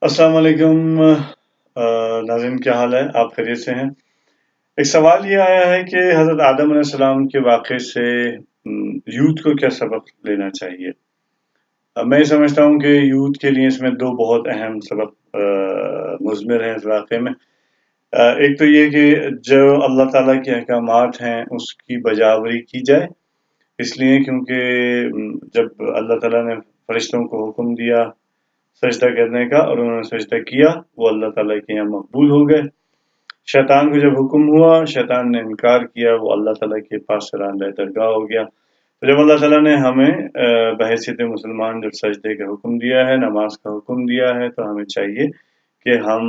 अस्सलाम वालेकुम। नाज़रीन, क्या हाल है? आप खैरियत से हैं? एक सवाल ये आया है कि हज़रत आदम अलैहिस्सलाम के वाक़े से यूथ को क्या सबक लेना चाहिए? मैं समझता हूँ कि यूथ के लिए इसमें 2 बहुत अहम सबक मुज़मिर हैं इस वाक़े में। एक तो ये कि जो अल्लाह ताला के अहकामात हैं, उसकी बजावरी की जाए। इसलिए क्योंकि जब अल्लाह ताला ने फ़रिश्तों को हुक्म दिया सजदा करने का और उन्होंने सजदा किया, वो अल्लाह ताला के यहाँ मकबूल हो गए। शैतान को जब हुक्म हुआ, शैतान ने इनकार किया, वो अल्लाह ताला के पास सरांदा दरगाह हो गया। तो जब अल्लाह ताला ने हमें बहैसियत मुसलमान जब सजदे का हुक्म दिया है, नमाज का हुक्म दिया है, तो हमें चाहिए कि हम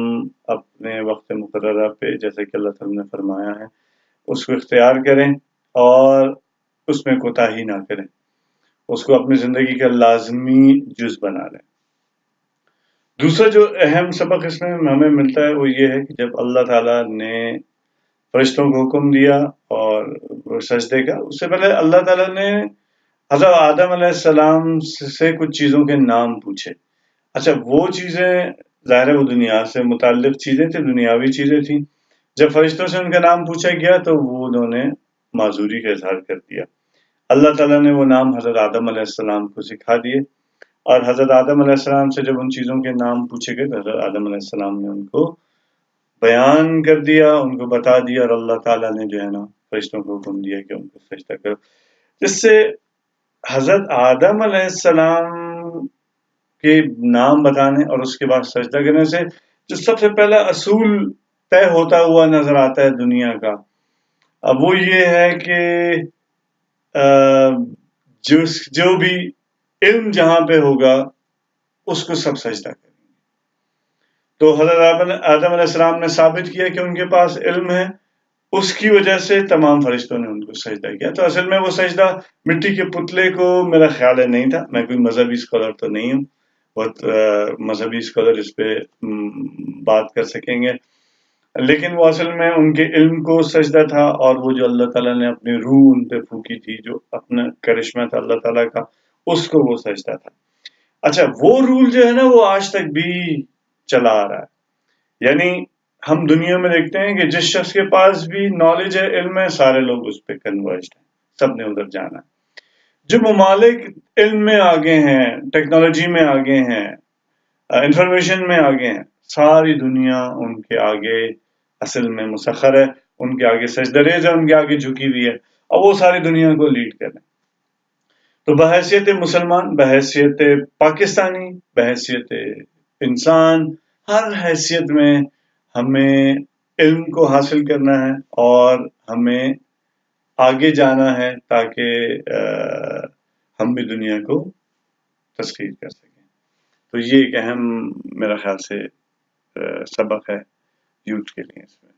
अपने वक्त मुकर्ररा पे जैसे कि अल्लाह ताला ने फरमाया है उसको इख्तियार करें और उसमें कोताही ना करें, उसको अपनी ज़िंदगी का लाजमी जुज़ बना लें। दूसरा जो अहम सबक इसमें हमें मिलता है वो ये है कि जब अल्लाह ताला ने फरिश्तों को हुक्म दिया और सजदे का, उससे पहले अल्लाह ताला ने हज़रत आदम अलैहिस्सलाम से कुछ चीज़ों के नाम पूछे। अच्छा, वो चीज़ें ज़ाहिर है वो दुनिया से मुताल्लिक़ चीज़ें थी, दुनियावी चीज़ें थी। जब फरिश्तों से उनका नाम पूछा गया तो वो उन्होंने माज़ूरी का इज़हार कर दिया। अल्लाह ताला ने वो नाम हज़रत आदम अलैहिस्सलाम को सिखा दिए और हज़रत आदम अलैहिस्सलाम से जब उन चीज़ों के नाम पूछे गए तो हज़रत आदम अलैहिस्सलाम ने उनको बयान कर दिया, उनको बता दिया और अल्लाह ताला ने जो है ना फरिश्तों को हुक्म दिया कि उनको सजदा करो। जिससे हज़रत आदम अलैहिस्सलाम के नाम बताने और उसके बाद सजदा करने से जो सबसे पहला असूल तय होता हुआ नज़र आता है दुनिया का, अब वो ये है कि जो भी इल्म जहाँ पे होगा उसको सब सजदा करेंगे। तो हज़रत आदम अलैहिस्सलाम ने साबित किया कि उनके पास इल्म है, उसकी वजह से तमाम फरिश्तों ने उनको सजदा किया। तो असल में वो सजदा मिट्टी के पुतले को मेरा ख्याल है नहीं था। मैं कोई मज़हबी स्कॉलर तो नहीं हूँ, बहुत मज़हबी स्कॉलर इस पे बात कर सकेंगे। लेकिन वो असल में उनके इल्म को सजदा था और वो जो अल्लाह ताला ने अपनी रूह उन पे फूकी थी, जो अपना करिश्मा था अल्लाह ताला का, उसको वो सजदा था। अच्छा, वो रूल जो है ना वो आज तक भी चला आ रहा है। यानी हम दुनिया में देखते हैं कि जिस शख्स के पास भी नॉलेज है, इल्म है, सारे लोग उस पे कन्वर्ज्ड हैं, सबने उधर जाना है। जो ममालिक इल्म में आगे हैं, टेक्नोलॉजी में आगे हैं, इंफॉर्मेशन में आगे हैं, सारी दुनिया उनके आगे असल में मुसख्खर है, उनके आगे सजदरेज है, उनके आगे झुकी हुई है और वो सारी दुनिया को लीड कर रहे हैं। तो बहैसियत मुसलमान, बहैसियत पाकिस्तानी, बहैसियत इंसान, हर हैसियत में हमें इल्म को हासिल करना है और हमें आगे जाना है ताकि हम भी दुनिया को तस्खीर कर सकें। तो ये एक अहम मेरा ख्याल से सबक है यूथ के लिए इसमें।